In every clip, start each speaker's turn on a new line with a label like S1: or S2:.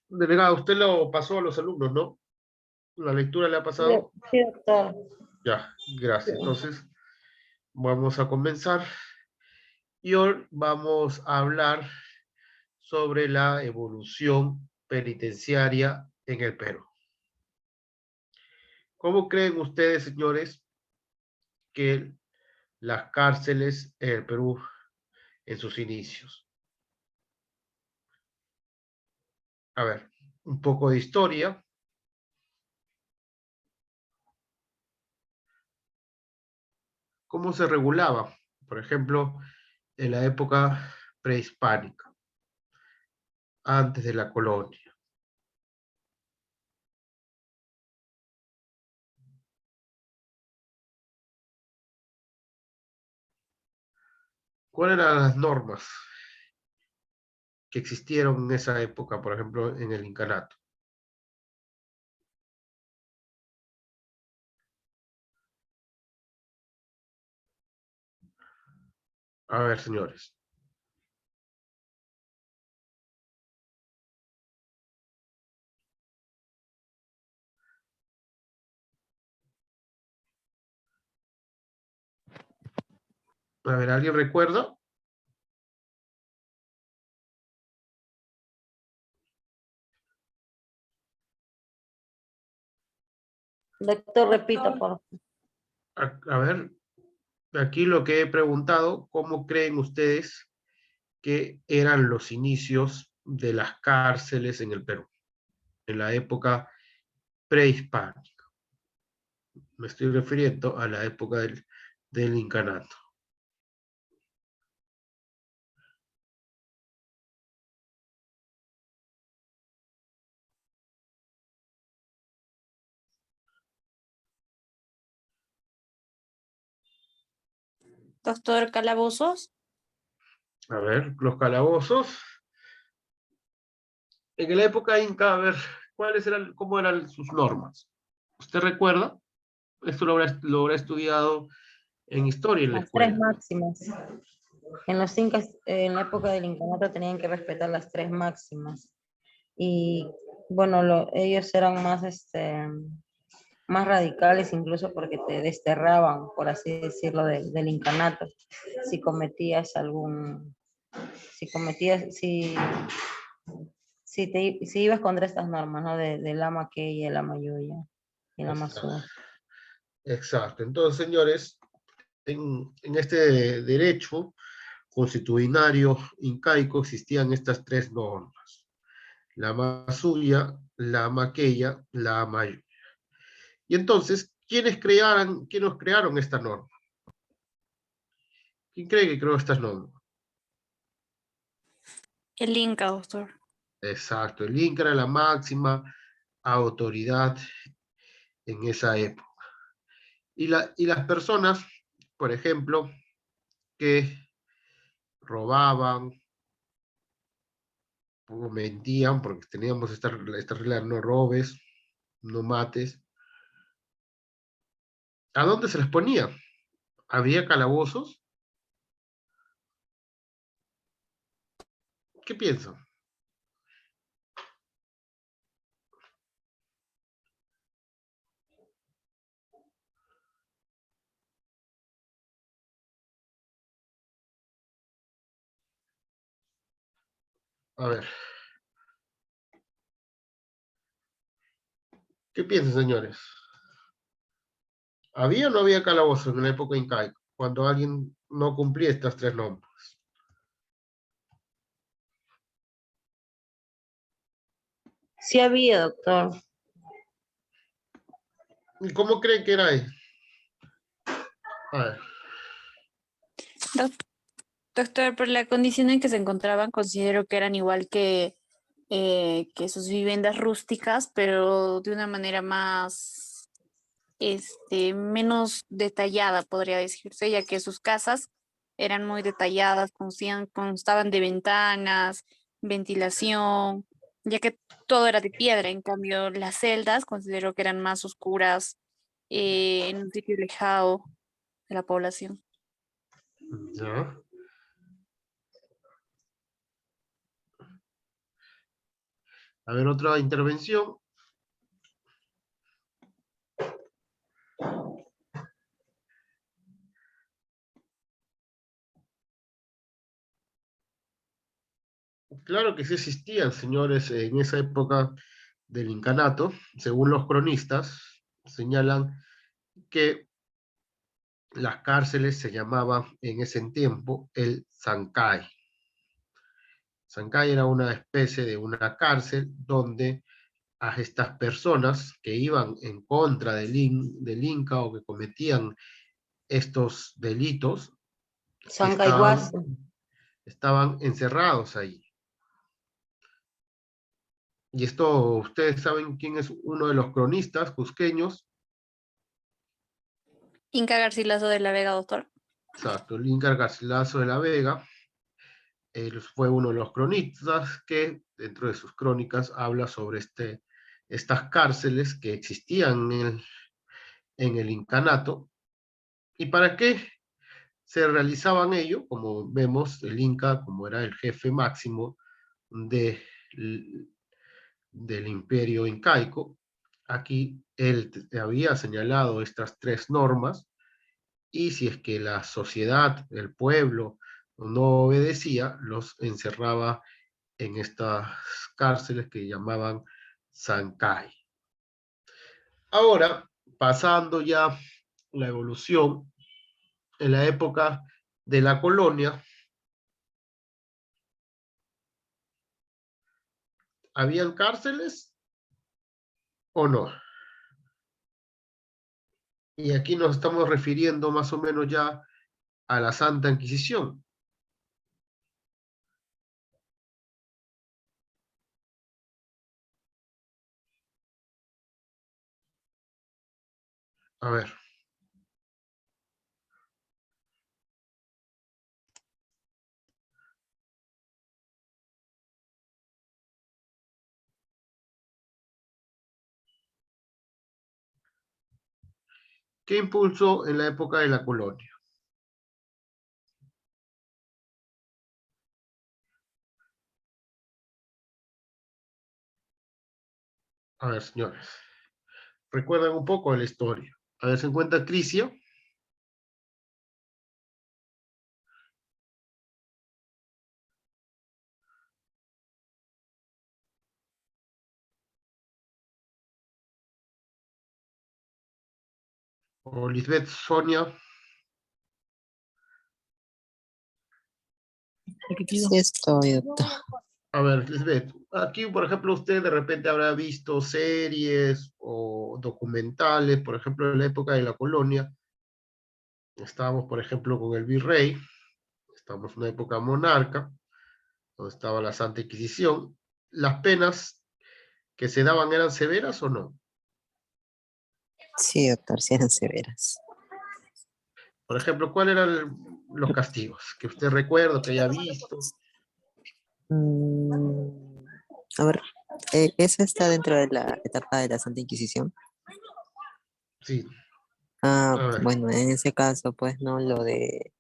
S1: Delegado, usted lo pasó a los alumnos, ¿no? ¿La lectura le ha
S2: Sí,
S1: pasado?
S2: sí, doctor.
S1: Ya, gracias.
S2: Sí.
S1: Entonces, vamos a comenzar. Y hoy vamos a hablar sobre la evolución penitenciaria en el Perú. ¿Cómo creen ustedes, señores, que las cárceles en el Perú en sus inicios? A ver, un poco de historia. ¿Cómo se regulaba? Por ejemplo, en la época prehispánica, antes de la colonia. ¿Cuáles eran las normas que existieron en esa época, por ejemplo, en el incanato? A ver, señores. A ver, ¿alguien recuerda?
S2: Doctor, repita, por favor.
S1: A ver, aquí lo que he preguntado, ¿cómo creen ustedes que eran los inicios de las cárceles en el Perú, en la época prehispánica? Me estoy refiriendo a la época del incanato.
S3: Doctor Calabozos.
S1: A ver, los calabozos. En la época inca, a ver, cómo eran sus normas? ¿Usted recuerda? Esto lo habrá estudiado en historia en la
S2: Las tres
S1: escuela.
S2: máximas. En los incas, en la época del incanato tenían que respetar las tres máximas. Y bueno, ellos eran más, más radicales incluso porque te desterraban, por así decirlo, del incanato. Si cometías algún, si cometías, si ibas contra estas normas, ¿no? De la maquella, la mayuya y la
S1: Exacto.
S2: masú.
S1: Exacto. Entonces, señores, en este derecho constitucionario incaico existían estas tres normas: la masuya, la maqueya, la mayu. Y entonces, ¿quiénes crearon esta norma? ¿Quién cree que creó estas normas?
S3: El Inca, doctor.
S1: Exacto, el Inca era la máxima autoridad en esa época. Y las personas, por ejemplo, que robaban o mentían, porque teníamos esta regla: no robes, no mates. ¿A dónde se les ponía? ¿Había calabozos? ¿Qué piensan? A ver, ¿qué piensan, señores? ¿Había o no había calabozos en la época incaica cuando alguien no cumplía estas tres normas?
S2: Sí había, doctor.
S1: ¿Y cómo creen que era ahí? A ver,
S3: Doc- Doctor, por la condición en que se encontraban, considero que eran igual que sus viviendas rústicas, pero de una manera más, menos detallada, podría decirse, ya que sus casas eran muy detalladas, constaban de ventanas, ventilación, ya que todo era de piedra. En cambio, las celdas considero que eran más oscuras, en un sitio alejado de la población.
S1: ya. A ver, otra intervención. Claro que sí existían, señores, en esa época del incanato. Según los cronistas, señalan que las cárceles se llamaban en ese tiempo el Sancay. Sancay era una especie de una cárcel donde a estas personas que iban en contra del Inca o que cometían estos delitos estaban,
S2: Sancayhuasi.
S1: estaban encerrados ahí. Y esto, ustedes saben quién es uno de los cronistas cusqueños.
S3: Inca Garcilaso de la Vega, doctor.
S1: Exacto, el Inca Garcilaso de la Vega. Él fue uno de los cronistas que dentro de sus crónicas habla sobre estas cárceles que existían en el incanato. ¿Y para qué se realizaban ello? Como vemos, el Inca, como era el jefe máximo de, del imperio incaico, aquí él había señalado estas tres normas, y si es que la sociedad, el pueblo, no obedecía, los encerraba en estas cárceles que llamaban Sancay. Ahora, pasando ya la evolución, en la época de la colonia, ¿habían cárceles o no? Y aquí nos estamos refiriendo más o menos ya a la Santa Inquisición. A ver. ¿Qué impulsó en la época de la colonia? A ver, señores. Recuerden un poco de la historia. A ver, se encuentra Crisia. O Lisbeth Sonia.
S4: Sí estoy, doctor.
S1: A ver, Lisbeth, aquí, por ejemplo, usted de repente habrá visto series o documentales, por ejemplo, en la época de la colonia. Estábamos, por ejemplo, con el virrey, estamos en una época monarca, donde estaba la Santa Inquisición. ¿Las penas que se daban eran severas o no?
S4: Sí, doctor, sí eran severas.
S1: Por ejemplo, ¿cuáles eran los castigos que usted recuerda, que haya visto?
S4: Mm, a ver, ¿eso está dentro de la etapa de la Santa Inquisición?
S1: Sí,
S4: Ah,
S1: a ver.
S4: bueno, en ese caso, pues, ¿no? Lo de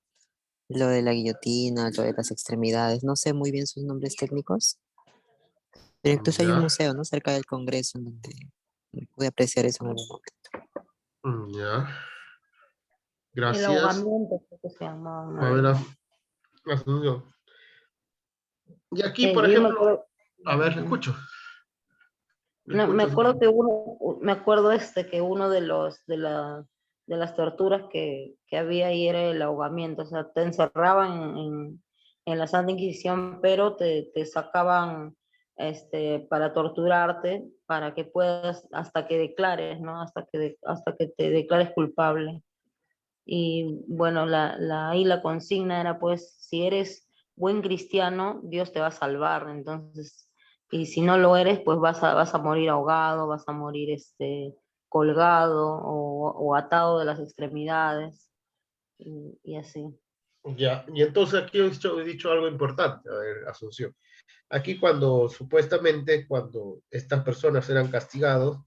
S4: la guillotina, lo de las extremidades, no sé muy bien sus nombres técnicos, pero incluso hay un
S1: Ya,
S4: museo, ¿no? Cerca del Congreso en donde pude apreciar eso en algún momento.
S1: ya.
S2: El
S1: Gracias.
S2: ahogamiento, creo que se llamaba uno
S1: A
S2: de
S1: ver,
S2: ellos.
S1: Asunción. Y aquí, por
S2: Yo me
S1: ejemplo,
S2: acuerdo,
S1: a ver, le
S2: ujú.
S1: escucho. Le
S2: No, me
S1: escucho.
S2: acuerdo que me acuerdo que uno de de las torturas que había ahí era el ahogamiento. O sea, te encerraban en la Santa Inquisición, pero te sacaban para torturarte, para que puedas, hasta que declares, ¿no? Hasta que te declares culpable. Y bueno, ahí la consigna era pues, si eres buen cristiano, Dios te va a salvar. Entonces, y si no lo eres, pues vas a morir ahogado, vas a morir colgado o atado de las extremidades y así.
S1: Ya, y entonces aquí he dicho algo importante, a ver, Asunción. Aquí cuando supuestamente, cuando estas personas eran castigados,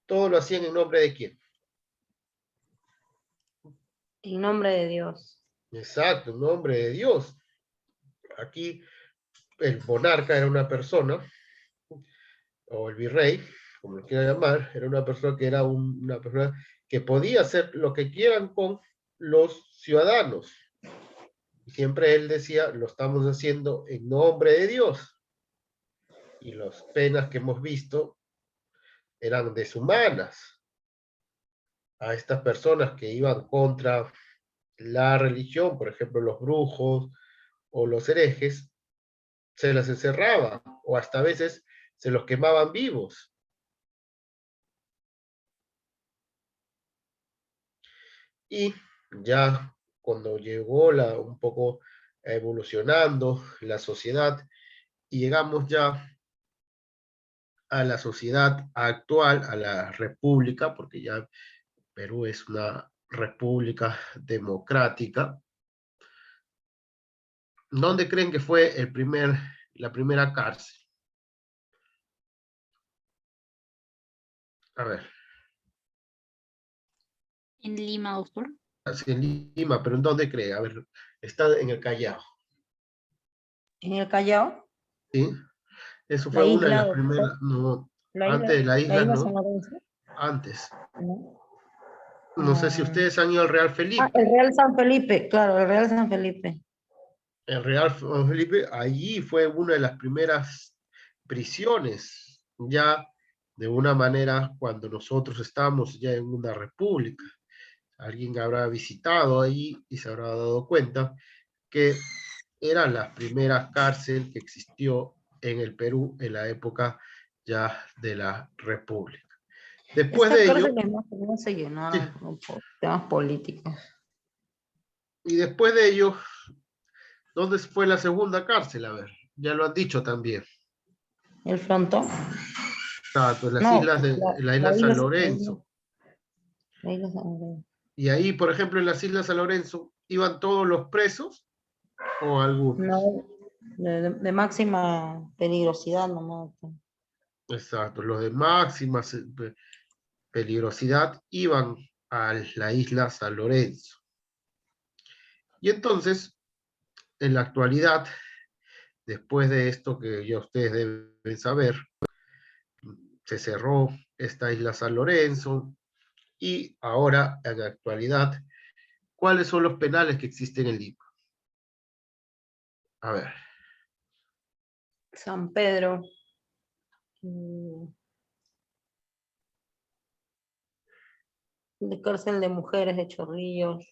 S1: todo lo hacían en nombre de quién.
S2: En nombre de Dios.
S1: Exacto, en nombre de Dios. Aquí el monarca era una persona o el virrey, como lo quieran llamar, era una persona que era una persona que podía hacer lo que quieran con los ciudadanos. Siempre él decía, lo estamos haciendo en nombre de Dios. Y las penas que hemos visto eran deshumanas. A estas personas que iban contra la religión, por ejemplo, los brujos o los herejes, se las encerraba o hasta a veces se los quemaban vivos. Y ya cuando llegó un poco evolucionando la sociedad y llegamos ya a la sociedad actual, a la república, porque ya Perú es una república democrática. ¿Dónde creen que fue la primera cárcel? A ver,
S3: En Lima, doctor.
S1: así en Lima, pero ¿en dónde cree? A ver, está en el Callao,
S2: En el Callao,
S1: ¿sí? Eso
S2: la
S1: fue una de
S2: isla,
S1: las
S2: doctor,
S1: primeras, no, antes de la
S2: la
S1: isla,
S2: isla San
S1: no,
S2: Lorenzo,
S1: antes.
S2: ¿no?
S1: No sé si
S2: Ah,
S1: ustedes han ido al Real
S2: el
S1: Felipe.
S2: Real San Felipe, claro, el Real San Felipe.
S1: El Real Felipe, allí fue una de las primeras prisiones, ya de una manera cuando nosotros estamos ya en una república. Alguien habrá visitado ahí y se habrá dado cuenta que era la primera cárcel que existió en el Perú en la época ya de la república. Después
S2: Esta
S1: de
S2: cárcel
S1: ello,
S2: es más que no se
S1: sí,
S2: llenaron por temas políticos.
S1: y después de ello, ¿dónde fue la segunda cárcel? A ver, ya lo han dicho también.
S2: El frontón,
S1: Exacto,
S2: no,
S1: la isla San Lorenzo.
S2: la isla San Lorenzo.
S1: Y ahí, por ejemplo, en las Islas San Lorenzo, ¿iban todos los presos o algunos?
S2: No, de máxima peligrosidad nomás.
S1: Exacto, los de máxima peligrosidad iban a la isla San Lorenzo. Y entonces, en la actualidad, después de esto que ya ustedes deben saber, se cerró esta isla San Lorenzo y ahora, en la actualidad, ¿cuáles son los penales que existen en Lima? A ver,
S2: San Pedro, mm, de cárcel de mujeres de Chorrillos,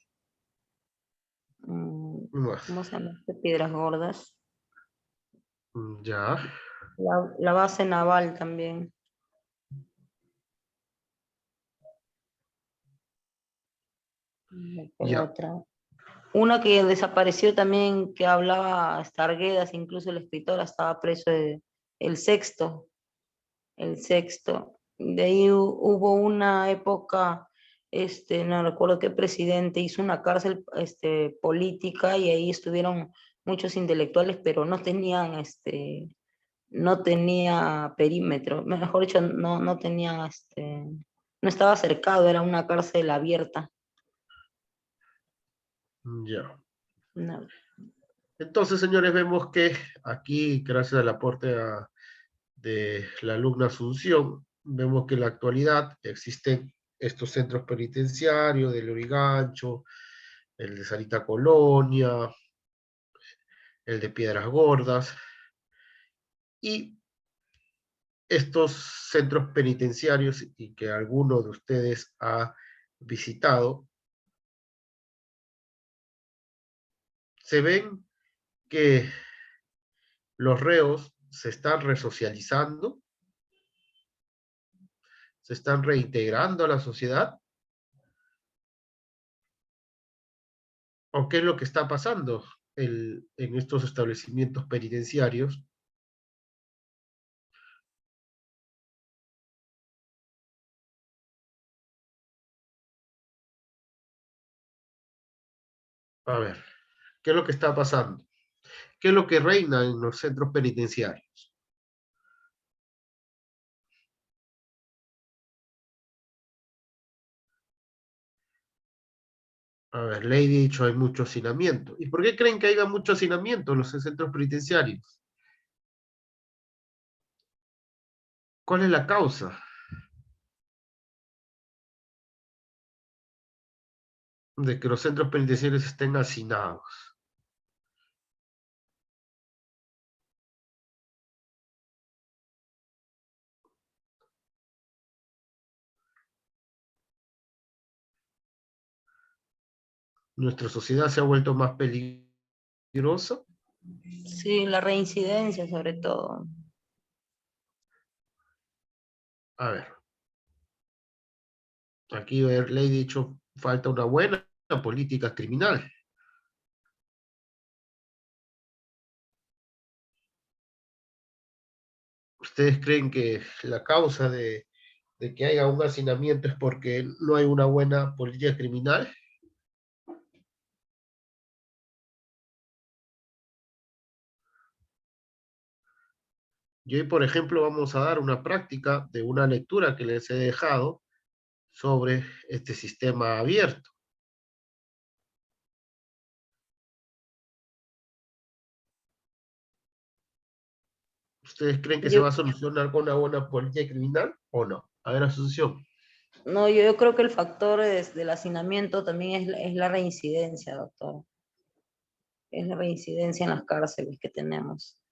S1: más.
S2: ¿cómo se llama? De Piedras Gordas.
S1: Ya,
S2: La base naval también.
S1: ya.
S2: Otra. Una que desapareció también, que hablaba Starguedas, incluso el escritor estaba preso, el sexto, el sexto. De ahí hubo una época, no recuerdo qué presidente hizo una cárcel política y ahí estuvieron muchos intelectuales, pero no tenían, no tenía perímetro, mejor dicho, no tenía, no estaba cercado, era una cárcel abierta.
S1: Ya.
S2: No.
S1: Entonces, señores, vemos que aquí, gracias al aporte de la alumna Asunción, vemos que en la actualidad existen estos centros penitenciarios del Lurigancho, el de Sarita Colonia, el de Piedras Gordas, y estos centros penitenciarios, y que alguno de ustedes ha visitado, se ven que los reos se están resocializando, se están reintegrando a la sociedad, o qué es lo que está pasando en estos establecimientos penitenciarios. A ver, ¿qué es lo que está pasando? ¿Qué es lo que reina en los centros penitenciarios? A ver, Lady ha dicho hay mucho hacinamiento. ¿Y por qué creen que haya mucho hacinamiento en los centros penitenciarios? ¿Cuál es la causa de que los centros penitenciarios estén hacinados? Nuestra sociedad se ha vuelto más peligrosa.
S2: Sí, la reincidencia sobre todo.
S1: A ver, aquí le he dicho, falta una buena política criminal. ¿Ustedes creen que la causa de que haya un hacinamiento es porque no hay una buena política criminal? Y hoy, por ejemplo, vamos a dar una práctica de una lectura que les he dejado sobre este sistema abierto. ¿Ustedes creen que se
S2: Yo,
S1: va a solucionar con una buena política criminal o no? A ver, Asunción.
S2: no, yo creo que el factor del hacinamiento también es la reincidencia, doctor. Es la reincidencia en las cárceles que tenemos.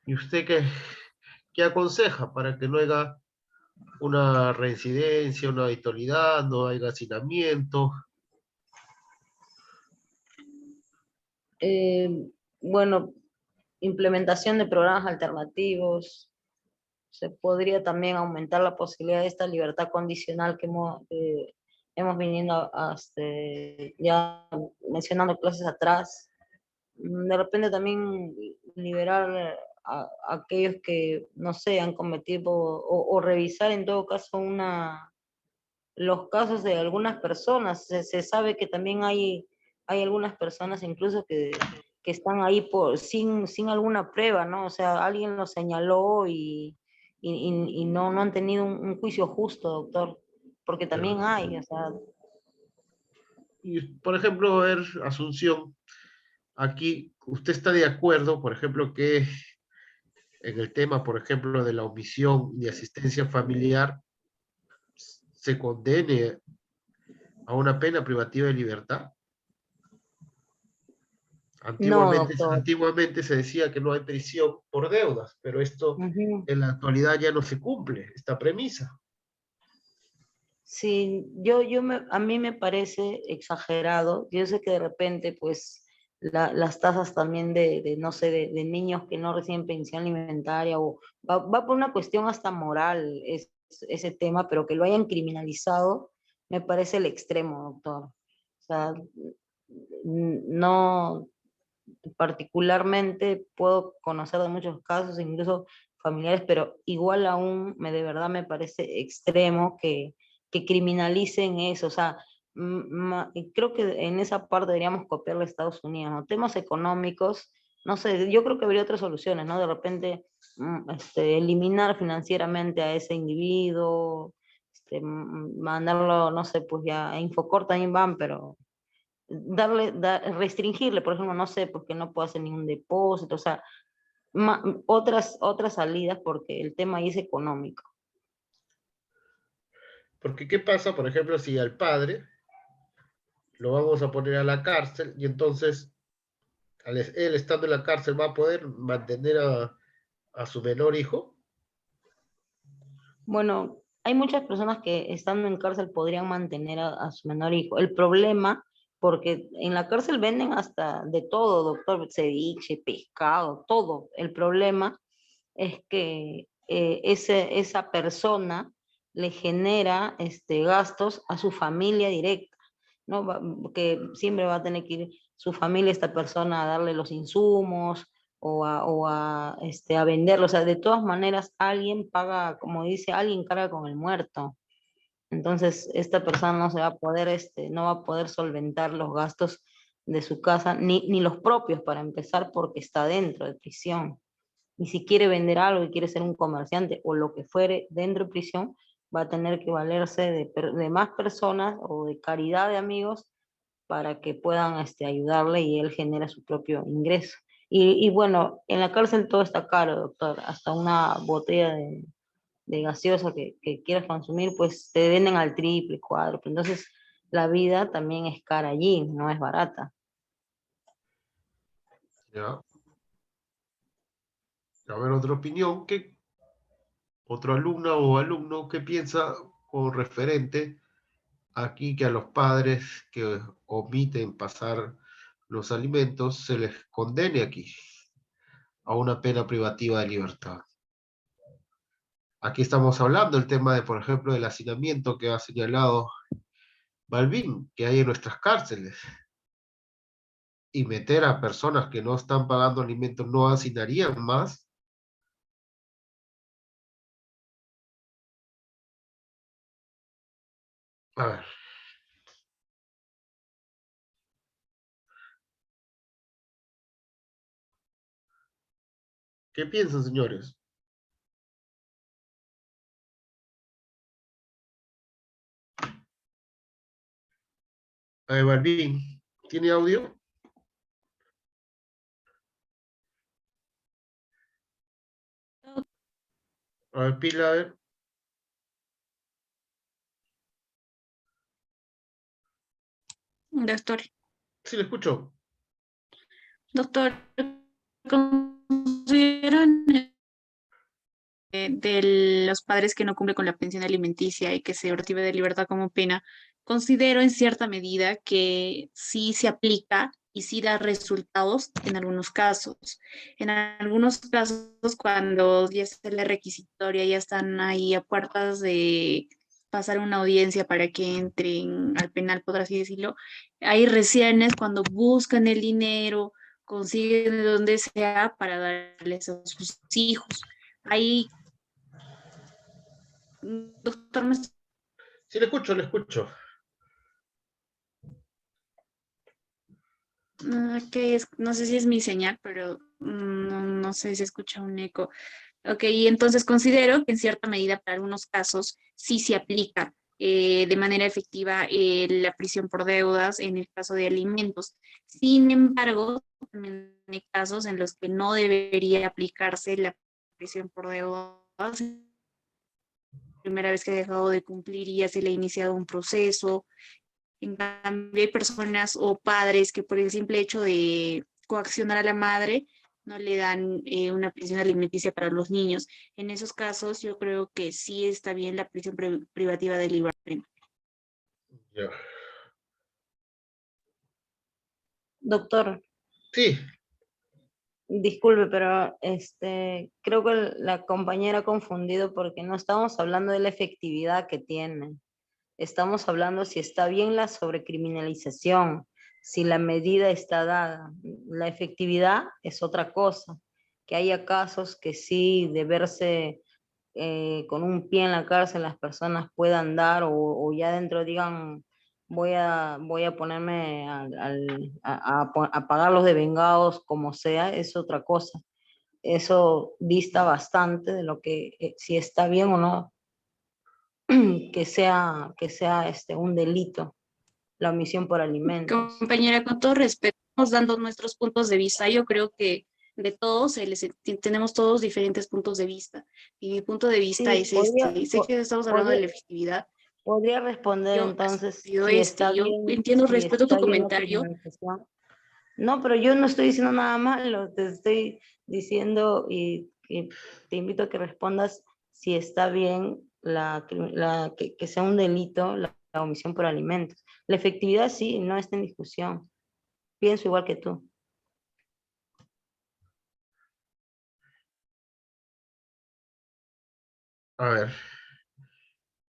S1: ¿Y usted qué aconseja para que no haya una reincidencia, una habitualidad, no haya hacinamiento?
S2: Eh, bueno, implementación de programas alternativos. Se podría también aumentar la posibilidad de esta libertad condicional que hemos venido ya mencionando clases atrás. De repente también liberar a aquellos que, no sé, han cometido o revisar en todo caso los casos de algunas personas. Se sabe que también hay algunas personas incluso que están ahí sin alguna prueba, ¿no? O sea, alguien los señaló y no han tenido un juicio justo, doctor, porque también
S1: Ya.
S2: hay, o sea,
S1: Y, por ejemplo, a ver, Asunción, aquí usted está de acuerdo, por ejemplo, que en el tema, por ejemplo, de la omisión de asistencia familiar, se condene a una pena privativa de libertad.
S2: no,
S1: Antiguamente,
S2: doctor.
S1: antiguamente se decía que no hay prisión por deudas, pero esto
S2: Ujú.
S1: en la actualidad ya no se cumple, esta premisa.
S2: Sí, a mí me parece exagerado. Yo sé que de repente, pues, las tasas también no sé, de niños que no reciben pensión alimentaria, o va por una cuestión hasta moral ese tema, pero que lo hayan criminalizado, me parece el extremo, doctor. O sea, no, particularmente puedo conocer de muchos casos, incluso familiares, pero igual aún de verdad me parece extremo que criminalicen eso. O sea, creo que en esa parte deberíamos copiarle a Estados Unidos, ¿no? Temas económicos, no sé, yo creo que habría otras soluciones, ¿no? De repente, eliminar financieramente a ese individuo, mandarlo, no sé, pues ya a Infocor también van, pero restringirle, por ejemplo, no sé, porque no puedo hacer ningún depósito, o sea, otras salidas porque el tema ahí es económico.
S1: Porque ¿qué pasa, por ejemplo, si al padre lo vamos a poner a la cárcel y entonces él estando en la cárcel va a poder mantener a su menor hijo?
S2: Bueno, hay muchas personas que estando en cárcel podrían mantener a su menor hijo. El problema, porque en la cárcel venden hasta de todo, doctor, ceviche, pescado, todo. El problema es que esa persona le genera gastos a su familia directa, ¿no? Que siempre va a tener que ir su familia, esta persona, a darle los insumos a venderlo. O sea, de todas maneras, alguien paga, como dice, alguien carga con el muerto. Entonces, esta persona no se va a poder, no va a poder solventar los gastos de su casa, ni los propios para empezar, porque está dentro de prisión. Y si quiere vender algo y quiere ser un comerciante o lo que fuere dentro de prisión, va a tener que valerse de más personas o de caridad de amigos para que puedan ayudarle y él genera su propio ingreso. Y bueno, en la cárcel todo está caro, doctor. Hasta una botella de gaseosa que quieras consumir, pues te venden al triple, cuádruple. Entonces, la vida también es cara allí, no es barata.
S1: ¿Ya? A ver, otra opinión, ¿qué otro alumna o alumno que piensa con referente aquí que a los padres que omiten pasar los alimentos se les condene aquí a una pena privativa de libertad? Aquí estamos hablando del tema de, por ejemplo, del hacinamiento que ha señalado Balbín, que hay en nuestras cárceles, y meter a personas que no están pagando alimentos no hacinarían más. A ver, ¿qué piensan, señores? A ver, Balbín, ¿tiene audio? A ver, Pila, a ver.
S3: Doctor,
S1: Sí, le escucho.
S3: doctor, ¿consideran de los padres que no cumplen con la pensión alimenticia y que se priva de libertad como pena? Considero en cierta medida que sí se aplica y sí da resultados en algunos casos. En algunos casos, cuando ya es la requisitoria, ya están ahí a puertas de pasar una audiencia para que entren al penal, por así decirlo, hay recién es cuando buscan el dinero, consiguen de donde sea para darles a sus hijos. Ahí, doctor,
S1: Sí, le escucho, le escucho.
S3: no sé si es mi señal, pero no sé si escucha un eco. Ok, y entonces considero que en cierta medida para algunos casos sí se aplica de manera efectiva la prisión por deudas en el caso de alimentos. Sin embargo, también hay casos en los que no debería aplicarse la prisión por deudas. Primera vez que ha dejado de cumplir y ya se le ha iniciado un proceso. En cambio, hay personas o padres que por el simple hecho de coaccionar a la madre no le dan una prisión alimenticia para los niños. En esos casos, yo creo que sí está bien la prisión privativa de libertad.
S1: Ya.
S2: Doctor,
S1: Sí,
S2: disculpe, pero creo que la compañera ha confundido porque no estamos hablando de la efectividad que tiene. Estamos hablando si está bien la sobrecriminalización, si la medida está dada. La efectividad es otra cosa. Que haya casos que sí, de verse con un pie en la cárcel, las personas puedan dar o ya dentro digan, voy a ponerme a pagar los devengados como sea, es otra cosa. Eso dista bastante de lo que, si está bien o no que sea un delito, la omisión por alimentos.
S3: Compañera, con todo respeto, estamos dando nuestros puntos de vista. Yo creo que de todos tenemos todos diferentes puntos de vista. Y mi punto de vista
S2: Sí,
S3: es este. Sé que estamos hablando de
S2: podría,
S3: la efectividad.
S2: podría responder
S3: Yo
S2: entonces
S3: pido este. Y yo entiendo,
S2: si
S3: respeto tu
S2: está bien la
S3: comentario.
S2: criminalización. No, pero yo no estoy diciendo nada malo, te estoy diciendo y te invito a que respondas si está bien que sea un delito la omisión por alimentos. La efectividad sí, no está en discusión. Pienso igual que tú.
S1: a ver.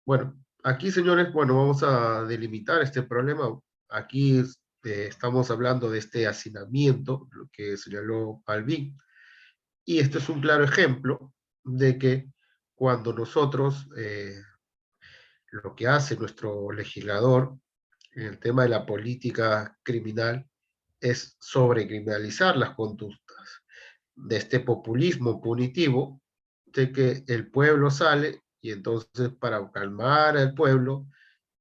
S1: Bueno, aquí, señores, bueno, vamos a delimitar este problema. Aquí estamos hablando de este hacinamiento, lo que señaló Balbín, y este es un claro ejemplo de que cuando nosotros, lo que hace nuestro legislador en el tema de la política criminal es sobrecriminalizar las conductas de este populismo punitivo, de que el pueblo sale y entonces para calmar al pueblo,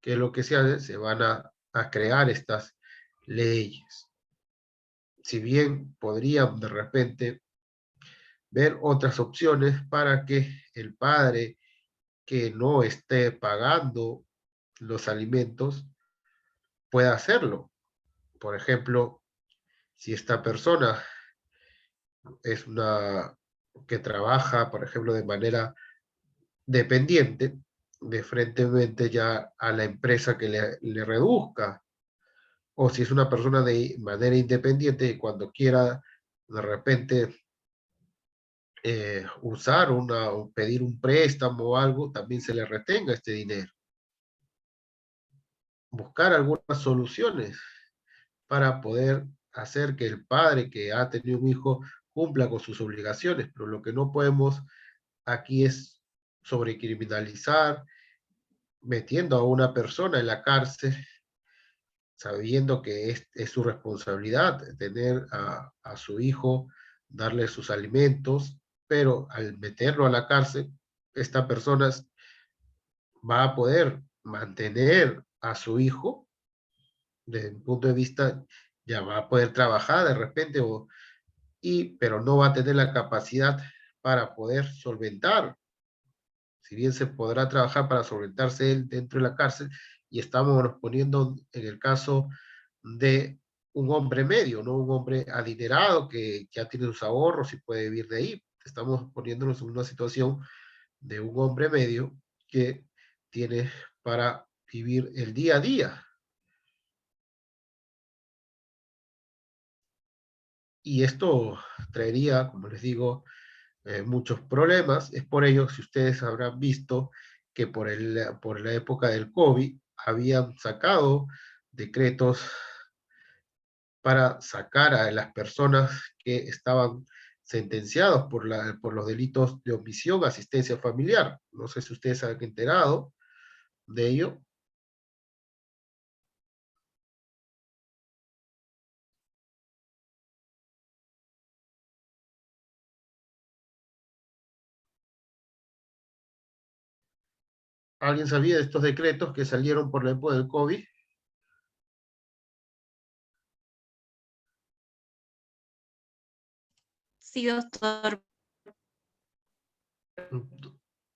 S1: ¿qué es lo que se hace? Se van a crear estas leyes. si bien podrían de repente ver otras opciones para que el padre que no esté pagando los alimentos pueda hacerlo. Por ejemplo, si esta persona es una que trabaja, por ejemplo, de manera dependiente, de frente ya a la empresa que le reduzca, o si es una persona de manera independiente y cuando quiera de repente usar o pedir un préstamo o algo, también se le retenga este dinero. Buscar algunas soluciones para poder hacer que el padre que ha tenido un hijo cumpla con sus obligaciones, pero lo que no podemos aquí es sobrecriminalizar, metiendo a una persona en la cárcel, sabiendo que es su responsabilidad tener a su hijo, darle sus alimentos, pero al meterlo a la cárcel, esta persona va a poder mantener a su hijo desde un punto de vista, ya va a poder trabajar de repente, pero no va a tener la capacidad para poder solventar. Si bien se podrá trabajar para solventarse él dentro de la cárcel, y estamos poniendo en el caso de un hombre medio, no un hombre adinerado que ya tiene sus ahorros y puede vivir de ahí. Estamos poniéndonos en una situación de un hombre medio que tiene para vivir el día a día. Y esto traería, como les digo, muchos problemas. Es por ello, si ustedes habrán visto que por la época del COVID habían sacado decretos para sacar a las personas que estaban sentenciados por los delitos de omisión, asistencia familiar. No sé si ustedes se han enterado de ello. ¿Alguien sabía de estos decretos que salieron por la época del COVID?
S3: Sí, doctor.
S1: En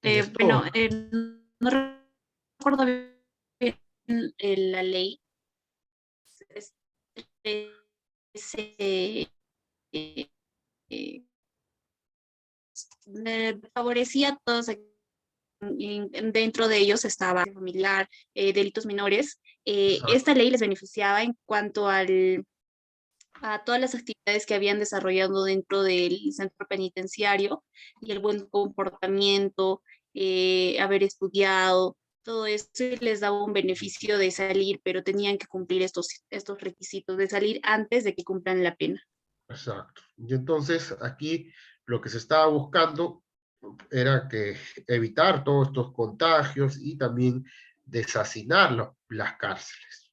S1: esto,
S3: Bueno, no recuerdo bien la ley. Se favorecía a todos. Dentro de ellos estaba familiar, delitos menores. Esta ley les beneficiaba en cuanto a todas las actividades que habían desarrollado dentro del centro penitenciario y el buen comportamiento, haber estudiado, todo eso les daba un beneficio de salir, pero tenían que cumplir estos requisitos de salir antes de que cumplan la pena.
S1: exacto. Y entonces aquí lo que se estaba buscando era que evitar todos estos contagios y también deshacinar las cárceles.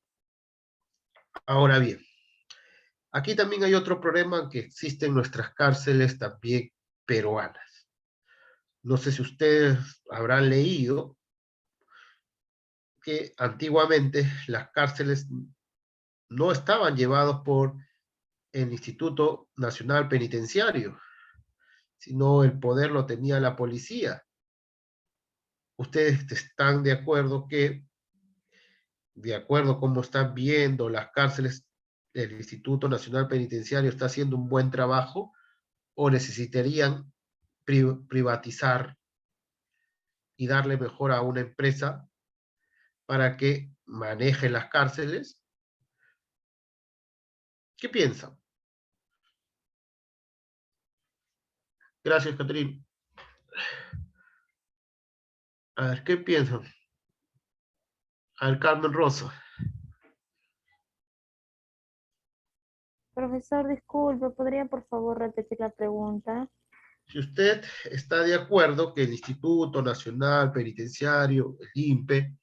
S1: Ahora bien, aquí también hay otro problema que existe en nuestras cárceles también peruanas. No sé si ustedes habrán leído que antiguamente las cárceles no estaban llevadas por el Instituto Nacional Penitenciario, sino el poder lo tenía la policía. ¿Ustedes están de acuerdo que, de acuerdo a cómo están viendo las cárceles, el Instituto Nacional Penitenciario está haciendo un buen trabajo o necesitarían privatizar y darle mejor a una empresa para que maneje las cárceles? ¿Qué piensan? Gracias, Catrín. A ver, ¿qué piensan? A ver, Carmen Rosa.
S5: Profesor, disculpe, ¿podría por favor repetir la pregunta?
S1: Si usted está de acuerdo que el Instituto Nacional Penitenciario, el INPE,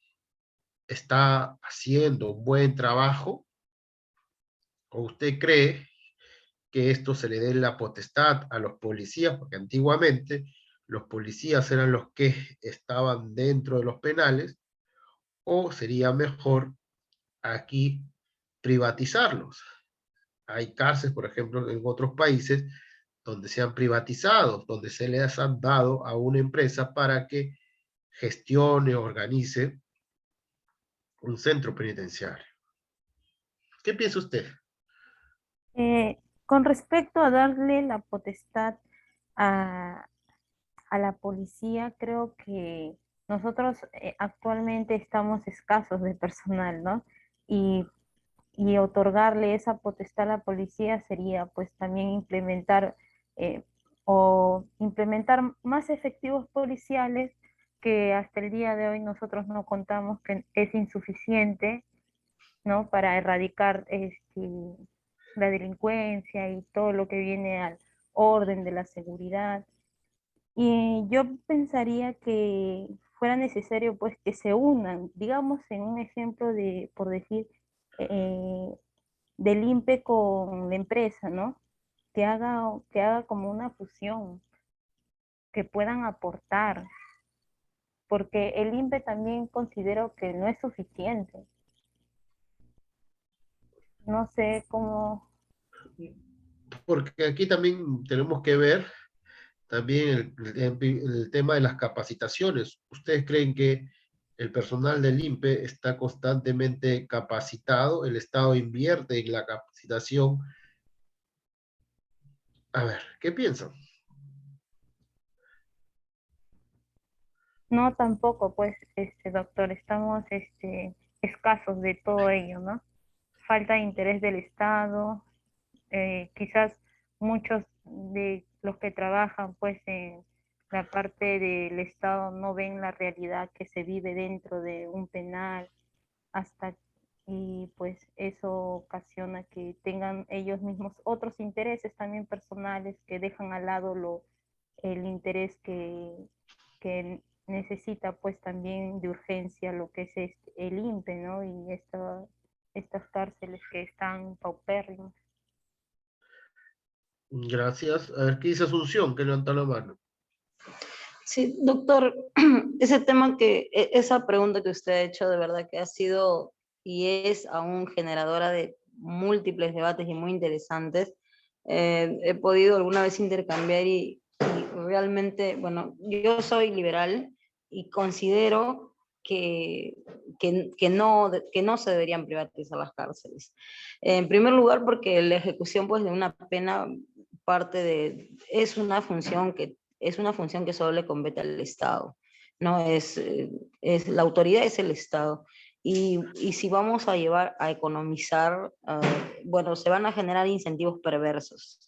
S1: está haciendo un buen trabajo, o usted cree que esto se le dé la potestad a los policías, porque antiguamente los policías eran los que estaban dentro de los penales, o sería mejor aquí privatizarlos, hay cárceles, por ejemplo, en otros países donde se han privatizado, donde se les han dado a una empresa para que gestione, organice un centro penitenciario. ¿Qué piensa usted?
S5: Con respecto a darle la potestad a, a la policía, creo que nosotros actualmente estamos escasos de personal, ¿no? Y, y otorgarle esa potestad a la policía sería pues también implementar eh, o implementar más efectivos policiales que hasta el día de hoy nosotros no contamos, que es insuficiente, ¿no? Para erradicar la delincuencia y todo lo que viene al orden de la seguridad. Y yo pensaría que fuera necesario pues que se unan, digamos en un ejemplo de, por decir, eh, del INPE con la empresa, ¿no? Que haga como una fusión, que puedan aportar, porque el INPE también considero que no es suficiente. No sé cómo.
S1: Porque aquí también tenemos que ver también el tema de las capacitaciones. ¿Ustedes creen que el personal del INPE está constantemente capacitado? ¿El Estado invierte en la capacitación? A ver, ¿qué piensan?
S5: No, tampoco, pues, doctor, estamos, escasos de todo ello, ¿no? Falta de interés del Estado, quizás muchos de los que trabajan, pues, en la parte del Estado no ven la realidad que se vive dentro de un penal, hasta, y pues eso ocasiona que tengan ellos mismos otros intereses también personales que dejan al lado el interés que necesita pues también de urgencia lo que es el INPE, ¿no? Y estas cárceles que están paupérrimas.
S1: Gracias. A ver, ¿qué dice Asunción? Que levanta la mano.
S2: Sí, doctor, ese tema esa pregunta que usted ha hecho de verdad que ha sido y es aún generadora de múltiples debates y muy interesantes. He podido alguna vez intercambiar y realmente, bueno, yo soy liberal y considero que no se deberían privatizar las cárceles. En primer lugar, porque la ejecución pues, de una pena es una función que solo le compete al Estado, ¿no? La autoridad es el Estado. Y si vamos a llevar a economizar, bueno, se van a generar incentivos perversos.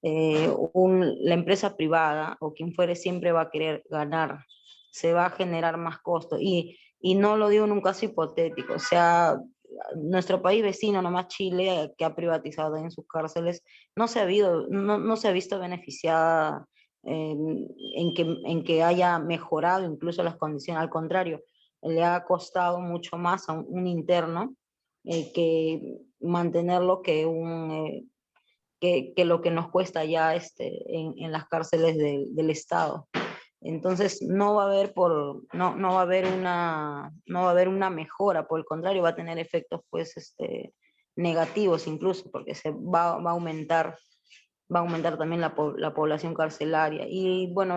S2: La empresa privada o quien fuere siempre va a querer ganar, se va a generar más costo. Y no lo digo en un caso hipotético, o sea, nuestro país vecino, nomás Chile, que ha privatizado en sus cárceles, no se ha visto beneficiada en que haya mejorado incluso las condiciones. Al contrario, le ha costado mucho más a un interno que mantenerlo que lo que nos cuesta ya en las cárceles del Estado. Entonces no va a haber no va a haber una mejora, por el contrario, va a tener efectos pues negativos incluso, porque va a aumentar también la población carcelaria. Y bueno,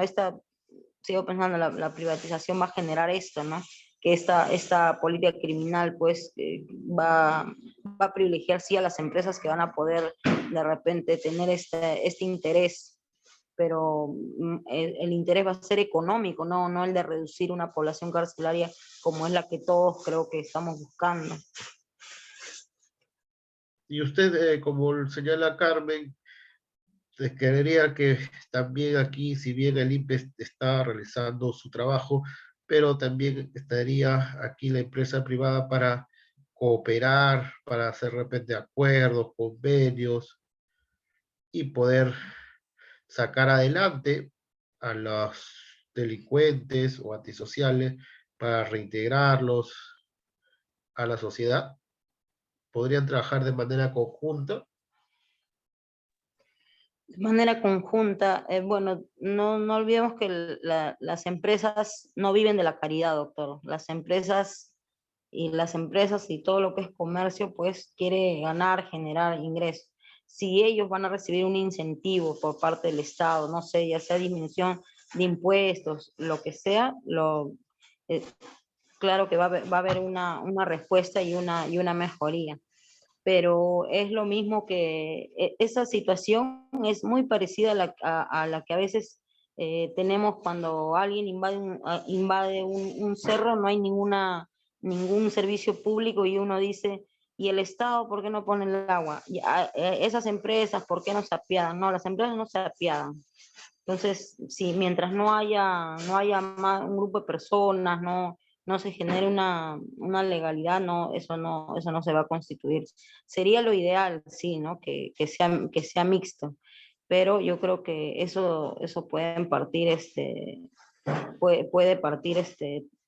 S2: sigo pensando, la privatización va a generar esto, ¿no? Que esta política criminal pues va a privilegiar sí a las empresas que van a poder de repente tener este interés, pero el interés va a ser económico, no el de reducir una población carcelaria como es la que todos creo que estamos buscando.
S1: Y usted, como señala Carmen, querería que también aquí, si bien el INPE está realizando su trabajo, pero también estaría aquí la empresa privada para cooperar, para hacer de repente acuerdos, convenios y poder sacar adelante a los delincuentes o antisociales para reintegrarlos a la sociedad. Podrían trabajar de manera conjunta.
S2: De manera conjunta, bueno, no olvidemos que las empresas no viven de la caridad, doctor. Las empresas y todo lo que es comercio, pues quiere ganar, generar ingresos. si ellos van a recibir un incentivo por parte del Estado, no sé, ya sea disminución de impuestos, lo que sea, claro que va a haber una respuesta y una mejoría. Pero es lo mismo que esa situación es muy parecida a la que a veces tenemos cuando alguien invade un cerro, no hay ningún servicio público y uno dice, ¿y el Estado por qué no pone el agua? Esas empresas, ¿por qué no se apiadan? No, las empresas no se apiadan. Entonces, si mientras no haya más, un grupo de personas, no se genere una legalidad, eso no se va a constituir. Sería lo ideal, sí, ¿no? Que sea mixto, pero yo creo que eso puede partir,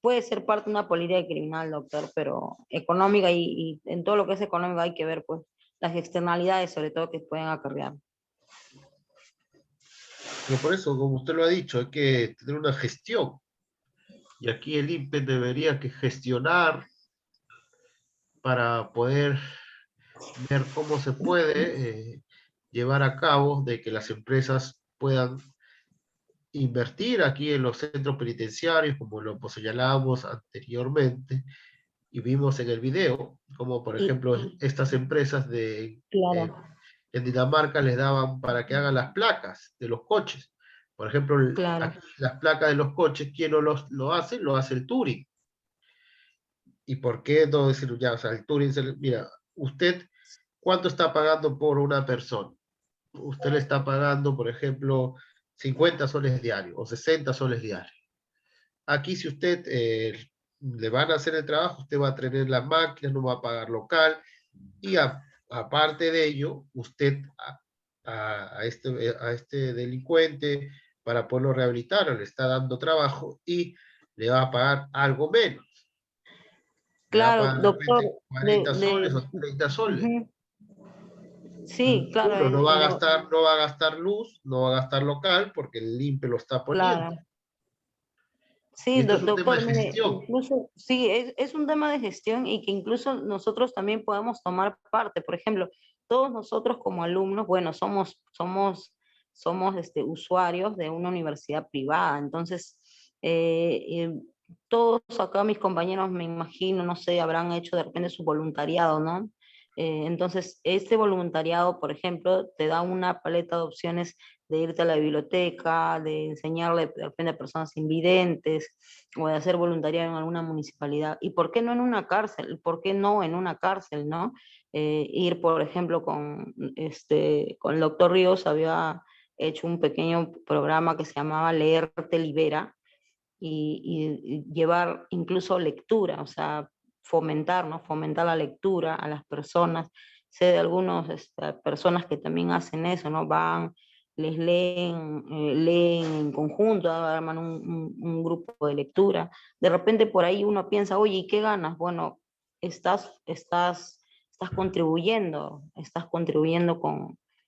S2: puede ser parte de una política criminal, doctor, pero económica y en todo lo que es económico hay que ver, pues, las externalidades, sobre todo, que pueden acarrear.
S1: Pero por eso, como usted lo ha dicho, hay que tener una gestión. Y aquí el INPE debería que gestionar para poder ver cómo se puede llevar a cabo de que las empresas puedan invertir aquí en los centros penitenciarios, como lo señalábamos anteriormente, y vimos en el video, como por ejemplo estas empresas
S2: Claro,
S1: en Dinamarca les daban para que hagan las placas de los coches. Por ejemplo,
S2: claro.
S1: aquí las placas de los coches, ¿quién no lo hace? Lo hace el Turing. ¿Y por qué no decirlo ya? O sea, el Turing, mira, usted, ¿cuánto está pagando por una persona? Usted le está pagando, por ejemplo, 50 soles diarios o 60 soles diarios. Aquí si usted le van a hacer el trabajo, usted va a tener las máquinas, no va a pagar local y aparte de ello, usted a este delincuente para poderlo rehabilitar le está dando trabajo y le va a pagar algo menos. Le va a
S2: Claro,
S1: pagar de
S2: doctor,
S1: repente 40 soles o 30 soles.
S2: ujú. Sí, claro,
S1: Uno no va a gastar luz, no va a gastar local porque el INPE lo está poniendo.
S2: claro.
S1: Y
S2: Sí,
S1: esto es un tema de
S2: doctor, mire,
S1: gestión.
S2: incluso, sí, es un tema de gestión y que incluso nosotros también podemos tomar parte. Por ejemplo, todos nosotros como alumnos, bueno, somos usuarios de una universidad privada, entonces, todos acá mis compañeros, me imagino, no sé, habrán hecho de repente su voluntariado, ¿no? Entonces, este voluntariado, por ejemplo, te da una paleta de opciones de irte a la biblioteca, de enseñarle de repente a personas invidentes, o de hacer voluntariado en alguna municipalidad. ¿Y por qué no en una cárcel? ¿Por qué no en una cárcel, no? Ir, por ejemplo, con el doctor Ríos había hecho un pequeño programa que se llamaba Leer te libera, y llevar incluso lectura, o sea, fomentar, ¿no? Fomentar la lectura a las personas. Sé de algunas personas que también hacen eso, ¿no? Van, les leen en conjunto, arman un grupo de lectura. De repente por ahí uno piensa, oye, ¿y qué ganas? Bueno, estás contribuyendo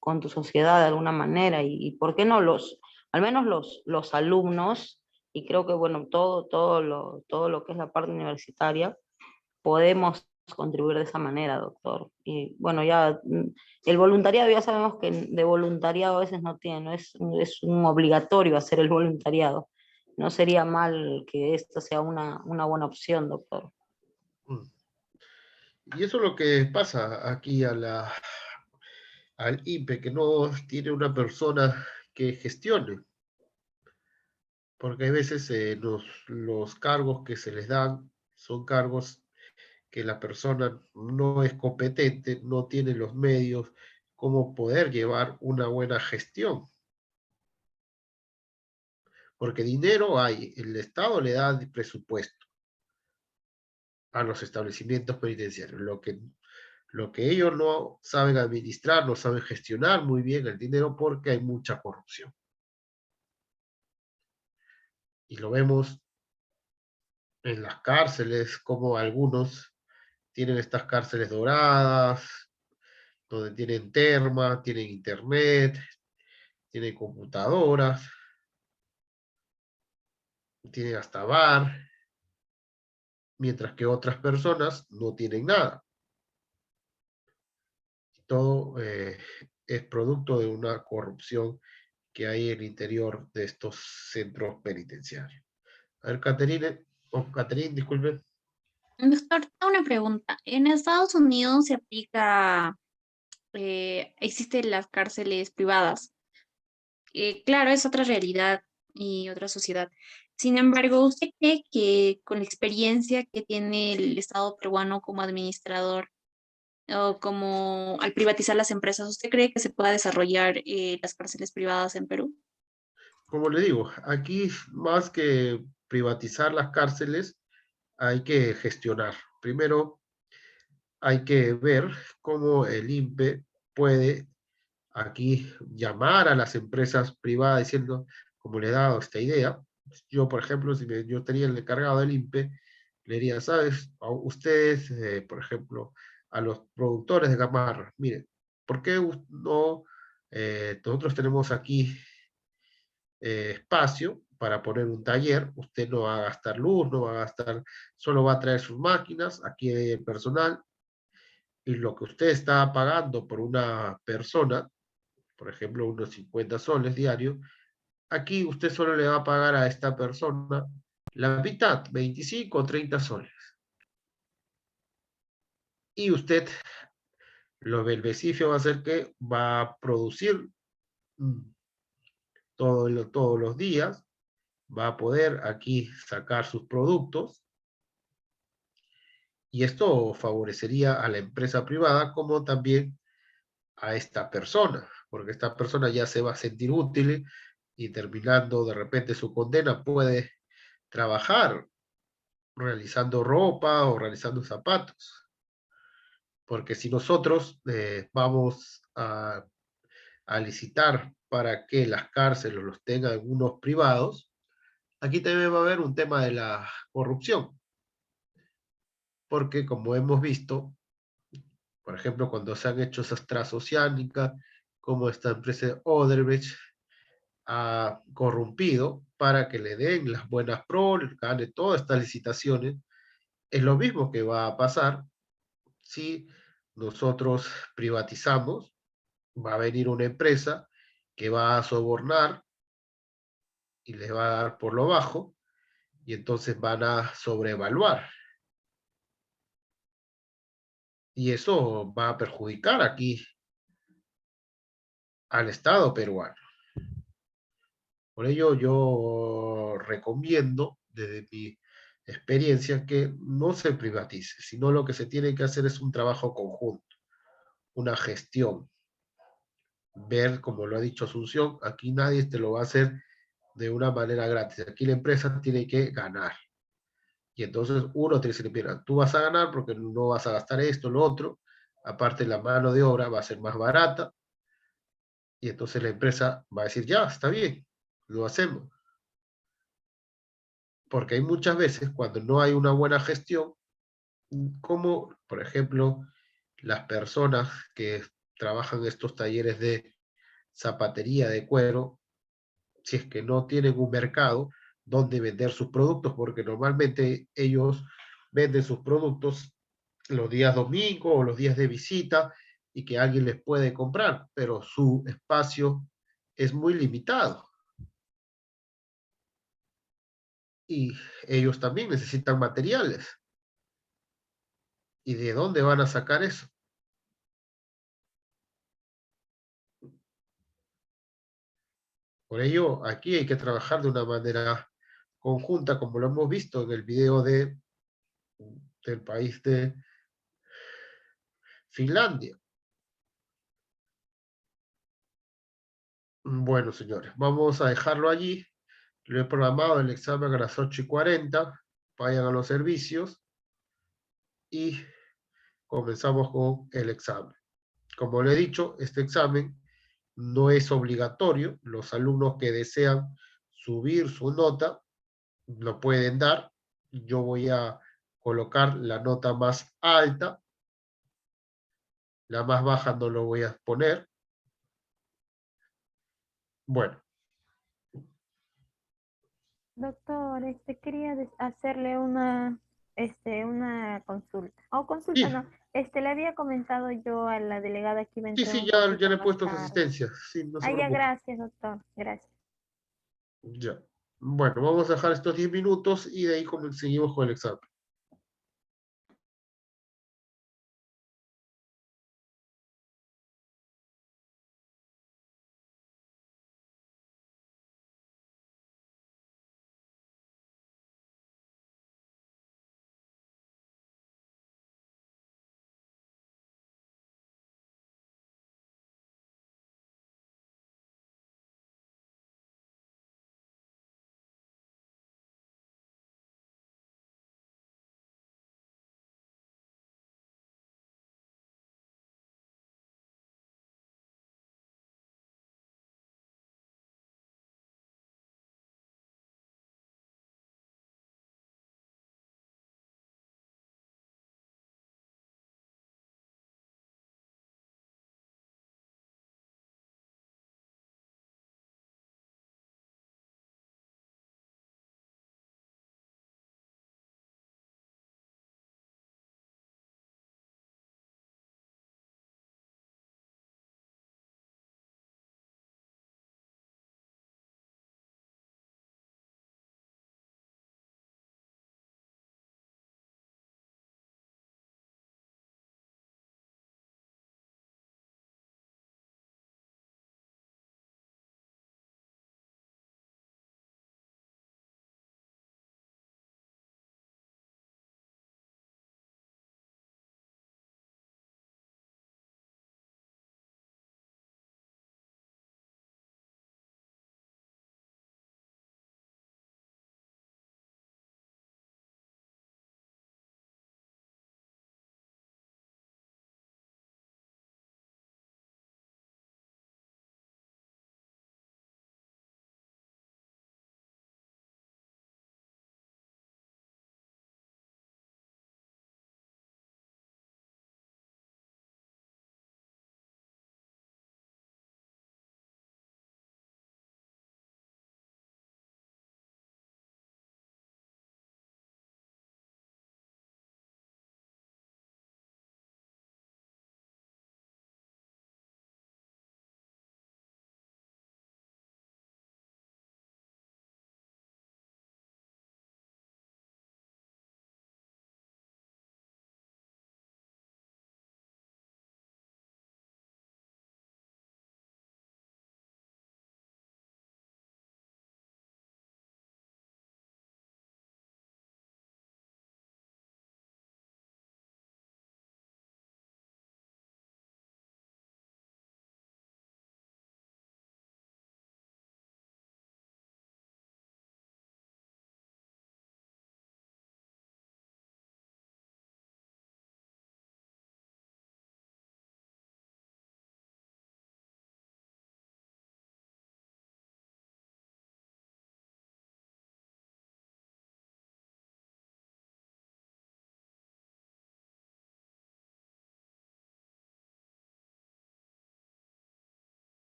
S2: con tu sociedad de alguna manera, y ¿por qué no al menos los alumnos, y creo que, bueno, todo lo que es la parte universitaria, podemos contribuir de esa manera, doctor. Y bueno, ya el voluntariado, ya sabemos que de voluntariado a veces no tiene, ¿no? Es un obligatorio hacer el voluntariado. No sería mal que esto sea una buena opción, doctor.
S1: Y eso es lo que pasa aquí al INPE, que no tiene una persona que gestione. Porque hay veces los cargos que se les dan son cargos que la persona no es competente, no tiene los medios como poder llevar una buena gestión. Porque dinero hay, el Estado le da presupuesto a los establecimientos penitenciarios. Lo que ellos no saben administrar, no saben gestionar muy bien el dinero porque hay mucha corrupción. Y lo vemos en las cárceles, como algunos tienen estas cárceles doradas, donde tienen terma, tienen internet, tienen computadoras, tienen hasta bar, mientras que otras personas no tienen nada. Todo es producto de una corrupción que hay en el interior de estos centros penitenciarios. A ver, Caterine, disculpe.
S3: Doctor, tengo una pregunta. En Estados Unidos se aplica, existen las cárceles privadas. Claro, es otra realidad y otra sociedad. Sin embargo, ¿usted cree que con la experiencia que tiene el Estado peruano como administrador o como al privatizar las empresas, ¿usted cree que se pueda desarrollar las cárceles privadas en Perú?
S1: Como le digo, aquí más que privatizar las cárceles, hay que gestionar. Primero, hay que ver cómo el INPE puede aquí llamar a las empresas privadas diciendo, como le he dado esta idea, yo, por ejemplo, si yo tenía el encargado del INPE, le diría, ¿sabes? A ustedes, por ejemplo, a los productores de gamarra, miren, ¿por qué no? Nosotros tenemos aquí espacio para poner un taller, usted no va a gastar luz, no va a gastar, solo va a traer sus máquinas, aquí hay el personal, y lo que usted está pagando por una persona, por ejemplo, unos 50 soles diarios, aquí usted solo le va a pagar a esta persona la mitad, 25 o 30 soles. Y usted, el beneficio va a ser que va a producir mm, todos los días, va a poder aquí sacar sus productos, y esto favorecería a la empresa privada como también a esta persona, porque esta persona ya se va a sentir útil y terminando de repente su condena puede trabajar realizando ropa o realizando zapatos. Porque si nosotros vamos a licitar para que las cárceles los tengan algunos privados, aquí también va a haber un tema de la corrupción. Porque como hemos visto, por ejemplo, cuando se han hecho esas transoceánicas, como esta empresa Odebrecht ha corrompido para que le den las buenas pro, gane todas estas licitaciones, es lo mismo que va a pasar si nosotros privatizamos. Va a venir una empresa que va a sobornar y les va a dar por lo bajo, y entonces van a sobrevaluar. Y eso va a perjudicar aquí al Estado peruano. Por ello yo recomiendo desde mi experiencia que no se privatice, sino lo que se tiene que hacer es un trabajo conjunto, una gestión. Ver, como lo ha dicho Asunción, aquí nadie te lo va a hacer de una manera gratis. Aquí la empresa tiene que ganar. Y entonces uno tiene que decir, mira, tú vas a ganar porque no vas a gastar esto, lo otro. Aparte la mano de obra va a ser más barata. Y entonces la empresa va a decir, ya, está bien, lo hacemos. Porque hay muchas veces cuando no hay una buena gestión, como por ejemplo las personas que trabajan en estos talleres de zapatería de cuero, si es que no tienen un mercado donde vender sus productos, porque normalmente ellos venden sus productos los días domingo o los días de visita y que alguien les puede comprar, pero su espacio es muy limitado y ellos también necesitan materiales. ¿Y de dónde van a sacar eso? Por ello, aquí hay que trabajar de una manera conjunta, como lo hemos visto en el video del país de Finlandia. Bueno, señores, vamos a dejarlo allí. Lo he programado el examen a las 8:40. Vayan a los servicios y comenzamos con el examen. Como le he dicho, este examen no es obligatorio. Los alumnos que desean subir su nota lo pueden dar. Yo voy a colocar la nota más alta. La más baja no lo voy a poner. Bueno,
S5: Doctor, quería hacerle una Una consulta. O consulta,
S1: Sí,
S5: no. Le había comentado yo a la delegada que iba a
S1: sí,
S5: entrar
S1: sí,
S5: un
S1: ya
S5: poquito
S1: le he
S5: más
S1: puesto su
S5: tarde.
S1: asistencia. Sí, no se
S5: Ah, ya,
S1: preocupe.
S5: gracias, doctor. Gracias.
S1: Ya. Bueno, vamos a dejar estos 10 minutos y de ahí seguimos con el examen.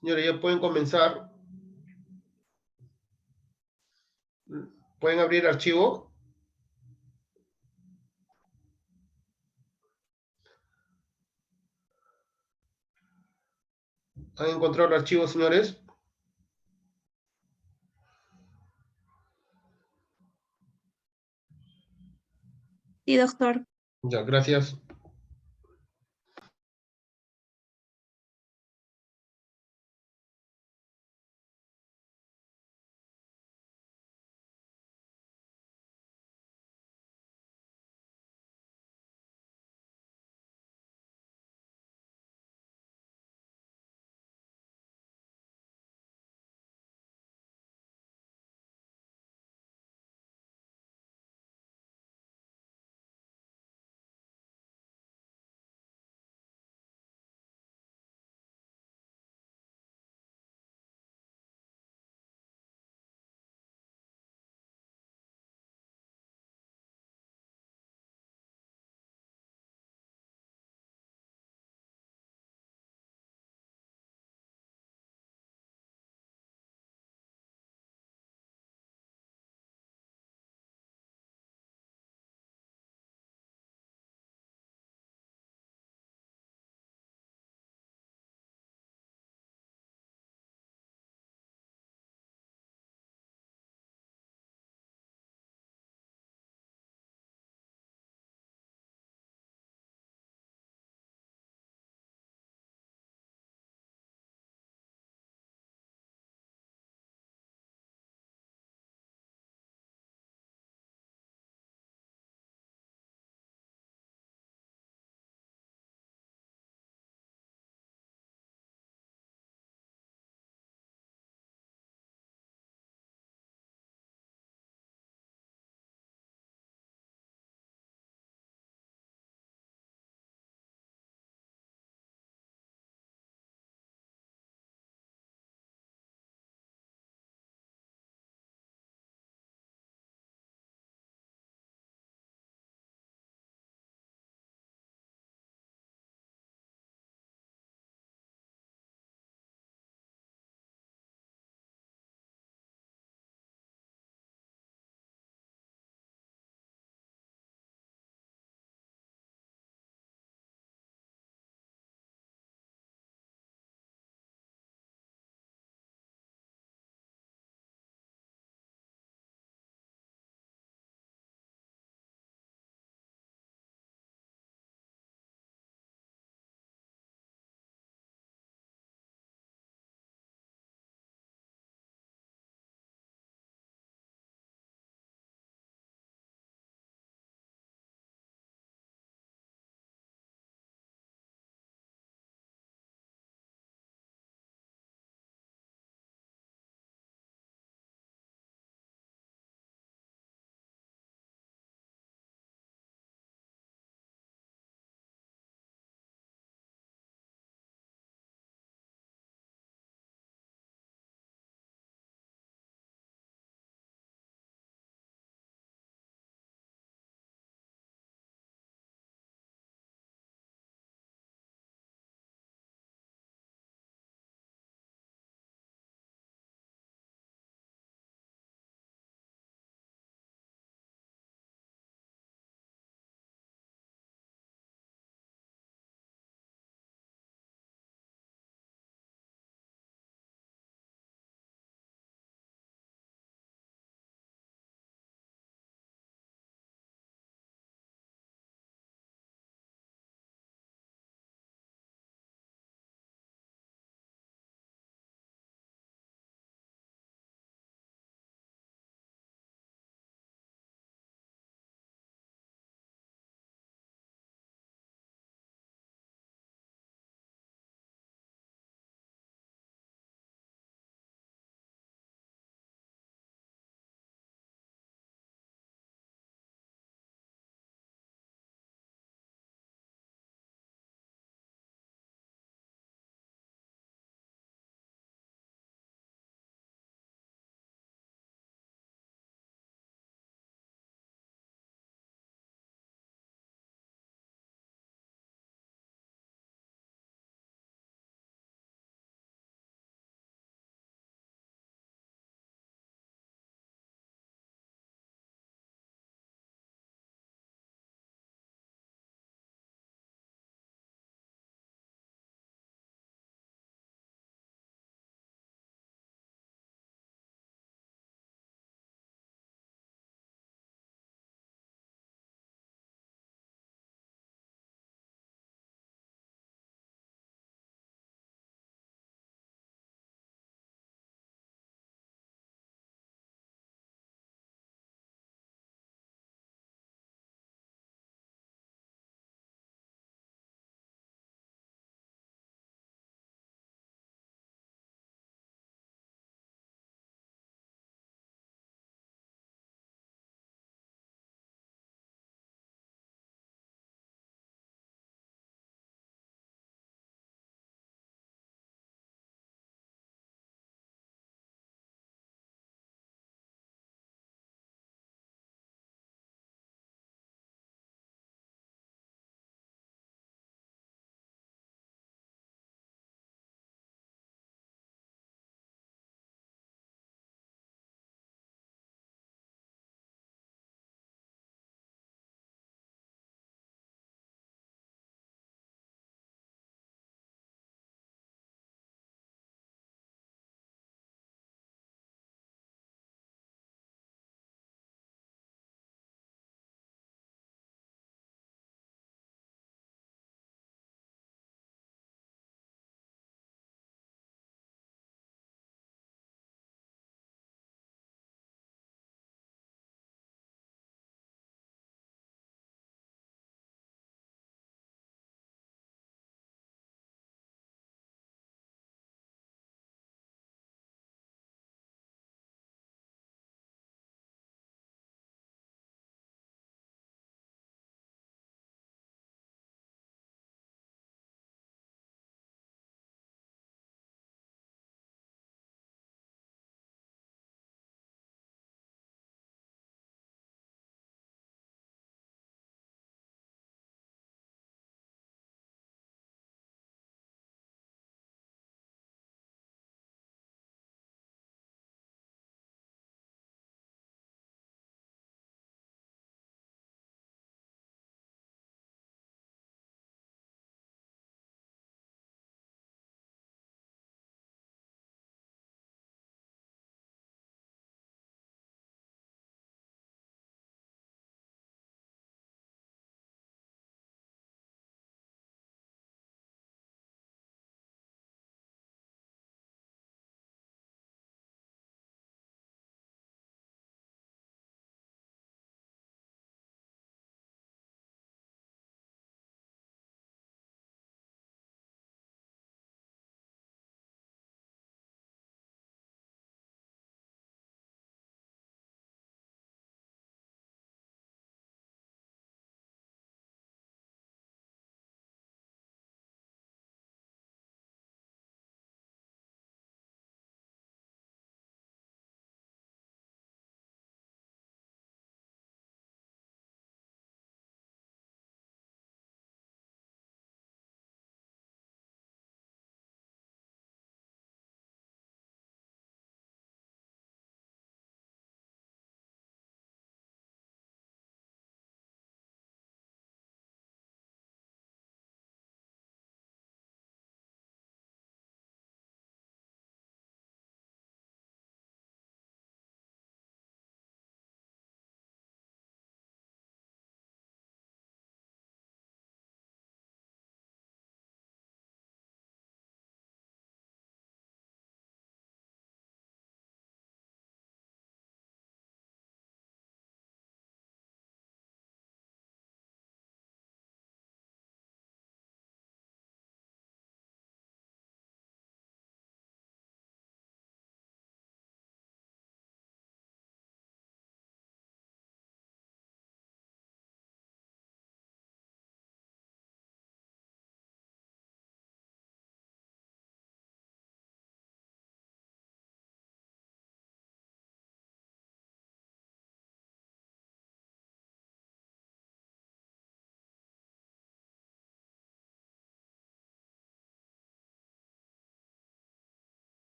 S1: Señores, ya pueden comenzar. ¿Pueden abrir archivo? ¿Han encontrado el archivo, señores?
S6: Sí, doctor.
S1: Ya, gracias.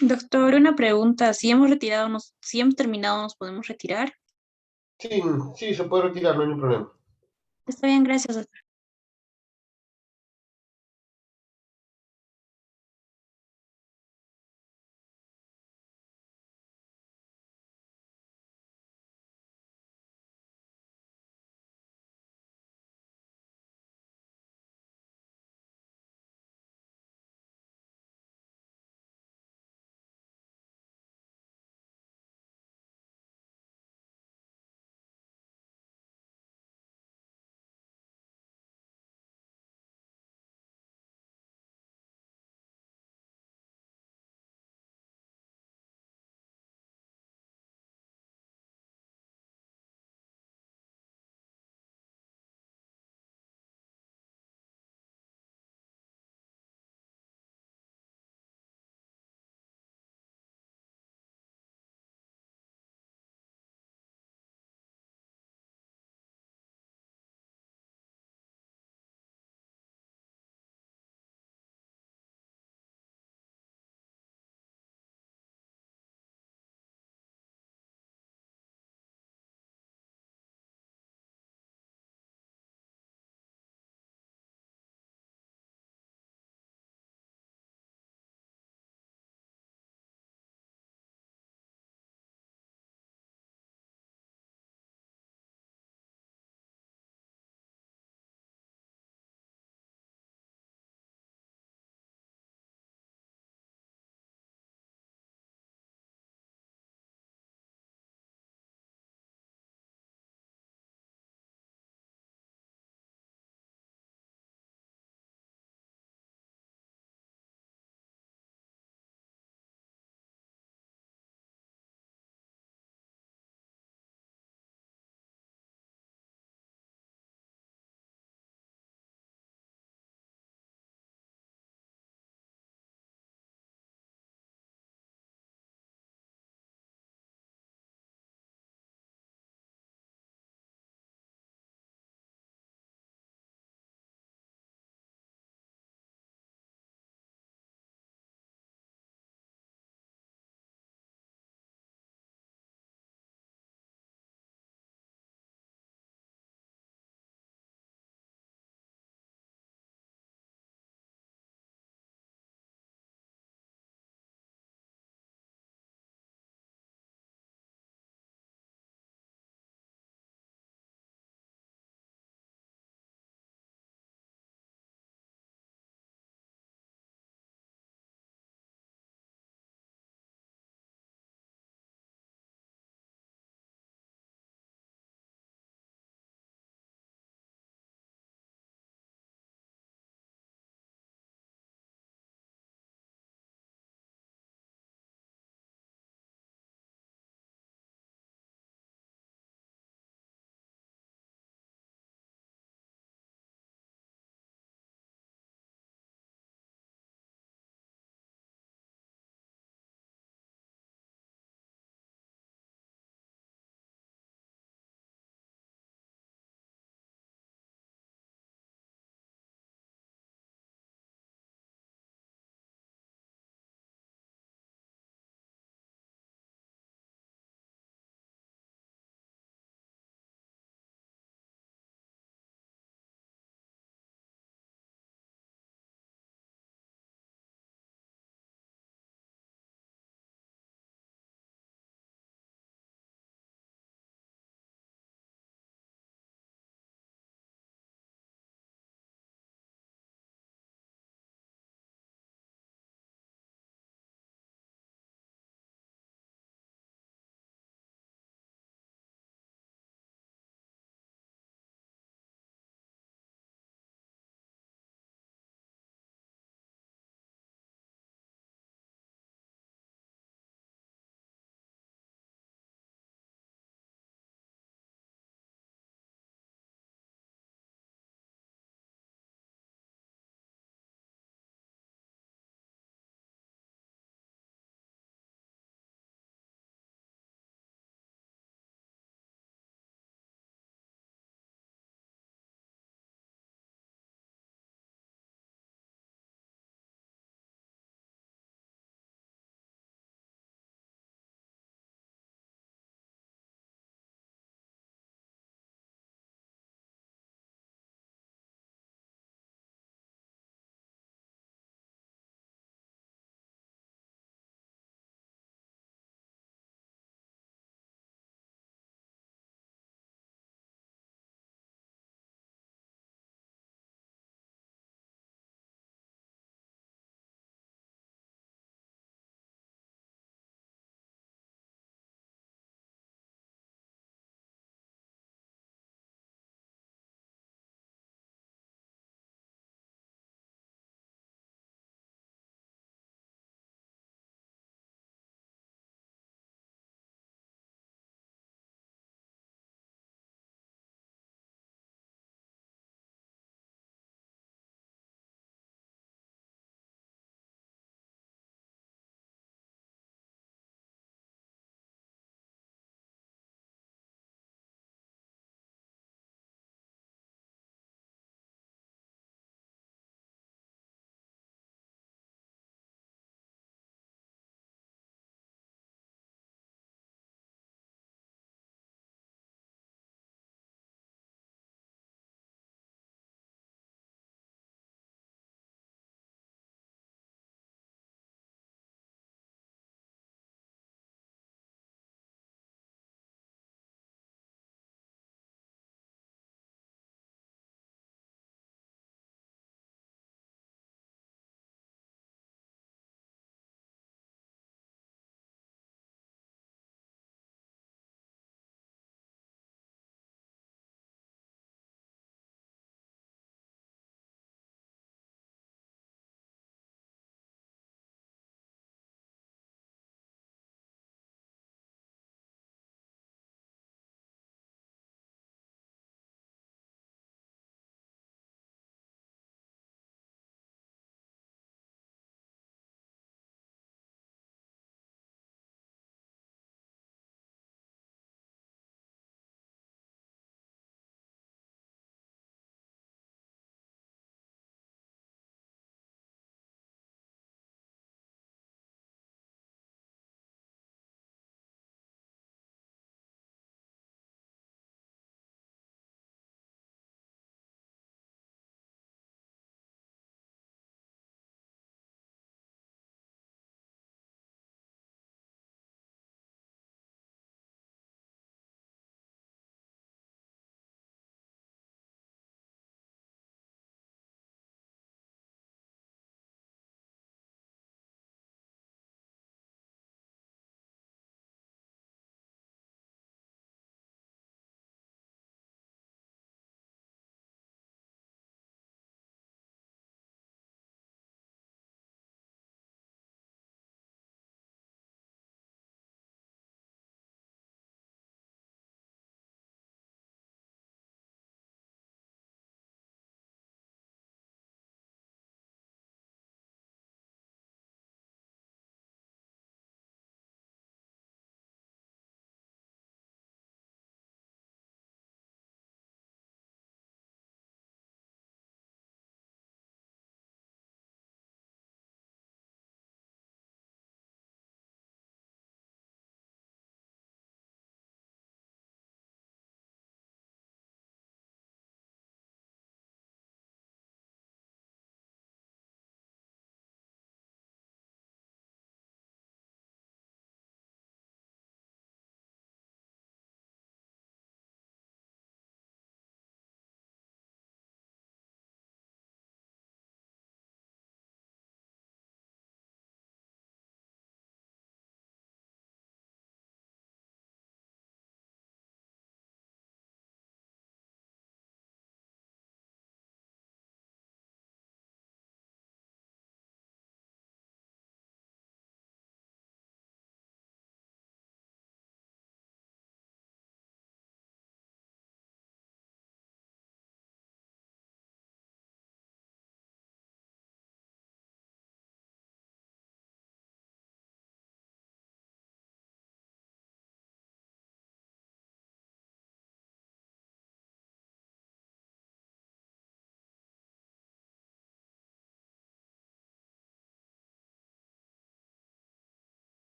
S6: Doctor, una pregunta. Si hemos retirado, si hemos terminado, ¿nos podemos retirar?
S1: Sí, sí, se puede retirar, no hay ningún problema.
S6: Está bien, gracias, doctor.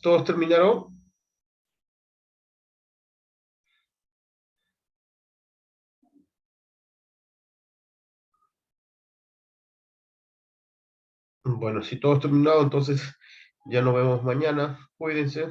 S1: ¿Todos terminaron? Bueno, si todos terminaron, entonces ya nos vemos mañana. Cuídense.